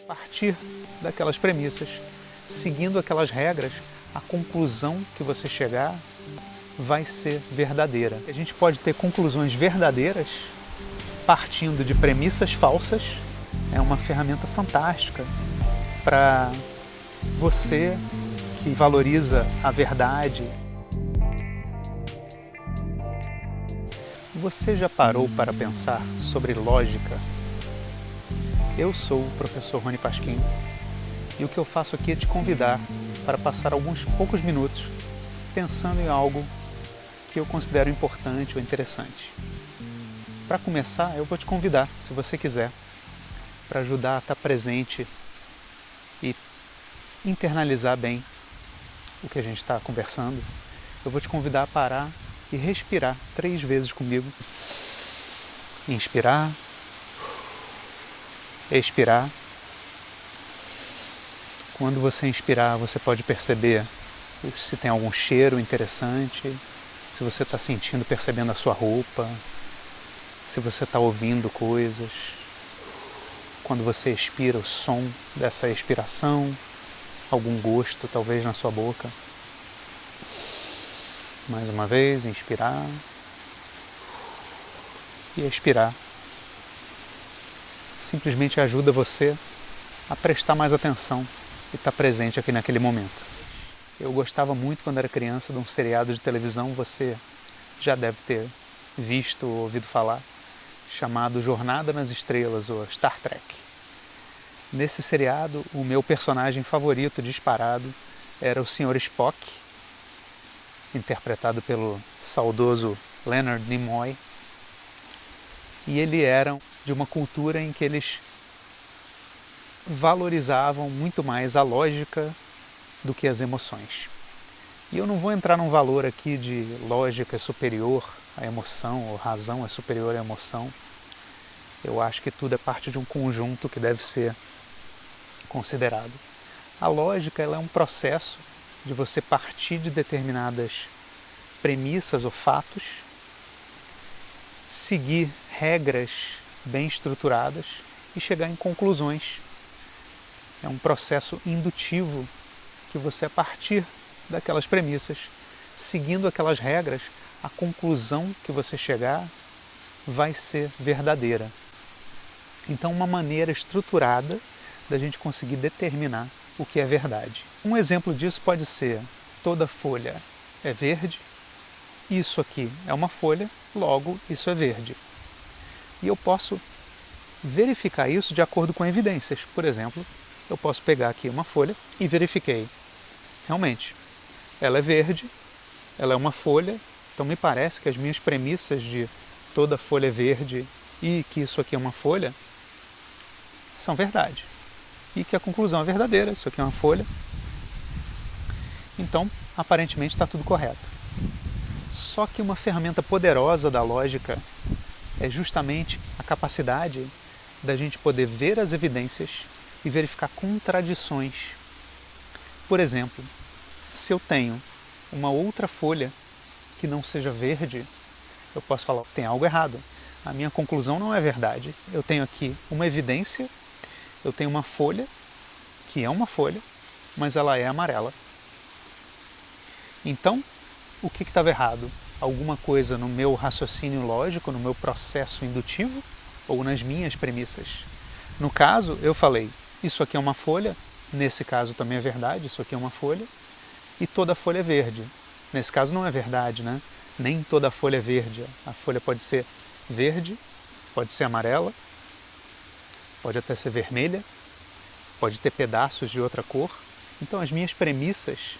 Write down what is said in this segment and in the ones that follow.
partir daquelas premissas, seguindo aquelas regras, a conclusão que você chegar vai ser verdadeira. A gente pode ter conclusões verdadeiras partindo de premissas falsas. É uma ferramenta fantástica para você que valoriza a verdade. Você já parou para pensar sobre lógica? Eu sou o professor Rony Pasquim e o que eu faço aqui é te convidar para passar alguns poucos minutos pensando em algo que eu considero importante ou interessante. Para começar, eu vou te convidar, se você quiser, para ajudar a estar presente e internalizar bem o que a gente está conversando, eu vou te convidar a parar e respirar 3 vezes comigo. Inspirar, expirar. Quando você inspirar, você pode perceber se tem algum cheiro interessante, se você está sentindo, percebendo a sua roupa, se você está ouvindo coisas. Quando você expira, o som dessa expiração, algum gosto talvez na sua boca. Mais uma vez, inspirar e expirar. Simplesmente ajuda você a prestar mais atenção e estar presente aqui naquele momento. Eu gostava muito quando era criança de um seriado de televisão, você já deve ter visto ou ouvido falar, chamado Jornada nas Estrelas, ou Star Trek. Nesse seriado, o meu personagem favorito disparado era o Sr. Spock, interpretado pelo saudoso Leonard Nimoy. E ele era de uma cultura em que eles valorizavam muito mais a lógica do que as emoções. E eu não vou entrar num valor aqui de lógica é superior à emoção, ou razão é superior à emoção. Eu acho que tudo é parte de um conjunto que deve ser considerado. A lógica ela é um processo de você partir de determinadas premissas ou fatos, seguir regras bem estruturadas e chegar em conclusões. É um processo indutivo que você, a partir daquelas premissas, seguindo aquelas regras, a conclusão que você chegar vai ser verdadeira. Então, uma maneira estruturada da gente conseguir determinar o que é verdade. Um exemplo disso pode ser: toda folha é verde, isso aqui é uma folha, logo isso é verde. E eu posso verificar isso de acordo com evidências. Por exemplo, eu posso pegar aqui uma folha e verifiquei. Realmente, ela é verde, ela é uma folha, então me parece que as minhas premissas de toda folha é verde e que isso aqui é uma folha são verdade. E que a conclusão é verdadeira, isso aqui é uma folha. Então, aparentemente está tudo correto. Só que uma ferramenta poderosa da lógica é justamente a capacidade da gente poder ver as evidências e verificar contradições. Por exemplo, se eu tenho uma outra folha que não seja verde, eu posso falar, tem algo errado. A minha conclusão não é verdade. Eu tenho aqui uma evidência, eu tenho uma folha, que é uma folha, mas ela é amarela. Então, o que estava errado? Alguma coisa no meu raciocínio lógico, no meu processo indutivo, ou nas minhas premissas? No caso, eu falei, isso aqui é uma folha, nesse caso também é verdade, isso aqui é uma folha, e toda folha é verde. Nesse caso não é verdade, né? Nem toda folha é verde. A folha pode ser verde, pode ser amarela, pode até ser vermelha, pode ter pedaços de outra cor. Então as minhas premissas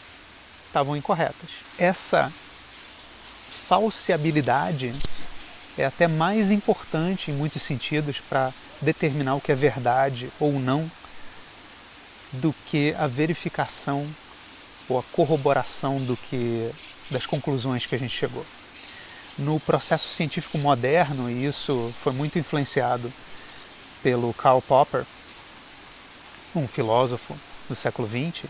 estavam incorretas. Essa falseabilidade é até mais importante em muitos sentidos para determinar o que é verdade ou não do que a verificação ou a corroboração das conclusões que a gente chegou. No processo científico moderno, e isso foi muito influenciado pelo Karl Popper, um filósofo do século XX,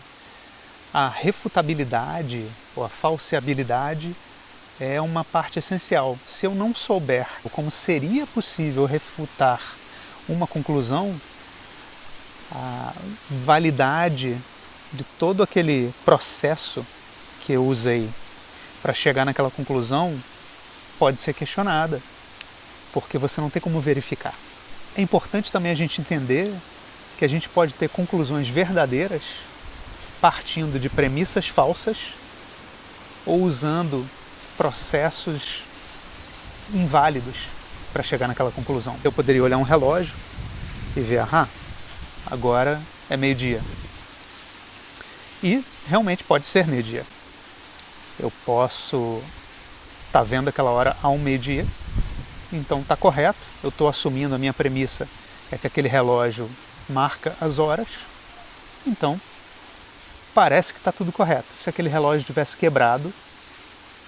a refutabilidade ou a falseabilidade é uma parte essencial. Se eu não souber como seria possível refutar uma conclusão, a validade de todo aquele processo que eu usei para chegar naquela conclusão pode ser questionada, porque você não tem como verificar. É importante também a gente entender que a gente pode ter conclusões verdadeiras partindo de premissas falsas ou usando processos inválidos para chegar naquela conclusão. Eu poderia olhar um relógio e ver, agora é meio-dia. E realmente pode ser meio-dia. Eu posso estar vendo aquela hora ao meio-dia, então está correto. Eu estou assumindo, a minha premissa é que aquele relógio marca as horas, então parece que está tudo correto. Se aquele relógio tivesse quebrado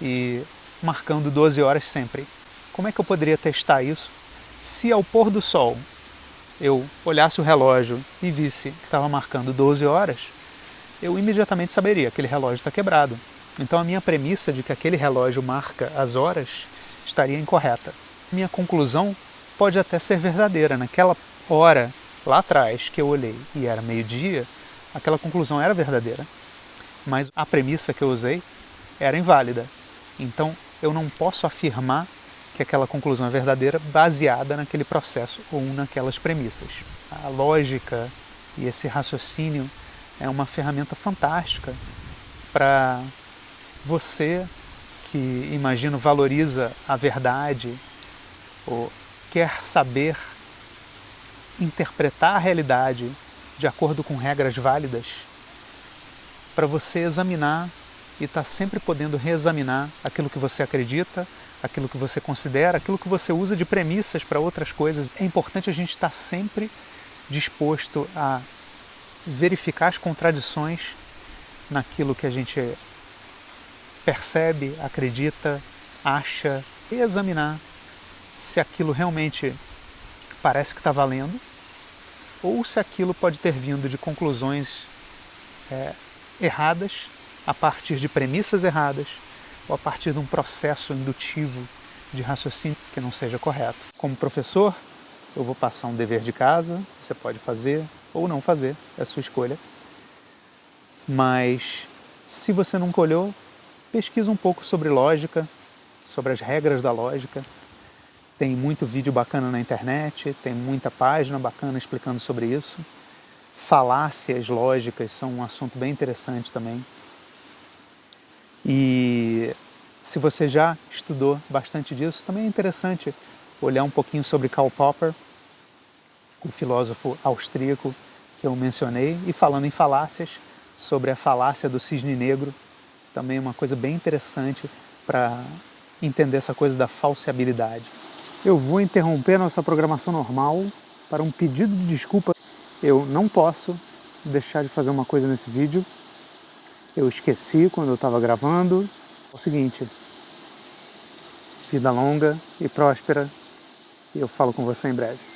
e marcando 12 horas sempre, como é que eu poderia testar isso se ao pôr do sol eu olhasse o relógio e visse que estava marcando 12 horas, eu imediatamente saberia que aquele relógio está quebrado. Então a minha premissa de que aquele relógio marca as horas estaria incorreta. Minha conclusão pode até ser verdadeira. Naquela hora lá atrás que eu olhei e era meio-dia, aquela conclusão era verdadeira. Mas a premissa que eu usei era inválida. Então eu não posso afirmar que aquela conclusão é verdadeira baseada naquele processo ou naquelas premissas. A lógica e esse raciocínio é uma ferramenta fantástica para você que, imagino, valoriza a verdade ou quer saber interpretar a realidade de acordo com regras válidas, para você examinar e estar sempre podendo reexaminar aquilo que você acredita, aquilo que você considera, aquilo que você usa de premissas para outras coisas. É importante a gente estar sempre disposto a verificar as contradições naquilo que a gente percebe, acredita, acha, e examinar se aquilo realmente parece que está valendo ou se aquilo pode ter vindo de conclusões erradas, a partir de premissas erradas ou a partir de um processo indutivo de raciocínio que não seja correto. Como professor, eu vou passar um dever de casa, você pode fazer ou não fazer, é a sua escolha. Mas se você nunca olhou, pesquisa um pouco sobre lógica, sobre as regras da lógica. Tem muito vídeo bacana na internet, tem muita página bacana explicando sobre isso. Falácias lógicas são um assunto bem interessante também. E se você já estudou bastante disso, também é interessante olhar um pouquinho sobre Karl Popper, o filósofo austríaco que eu mencionei, e falando em falácias, sobre a falácia do cisne negro, também é uma coisa bem interessante para entender essa coisa da falseabilidade. Eu vou interromper a nossa programação normal para um pedido de desculpa. Eu não posso deixar de fazer uma coisa nesse vídeo. Eu esqueci quando eu estava gravando. É o seguinte: vida longa e próspera, e eu falo com você em breve.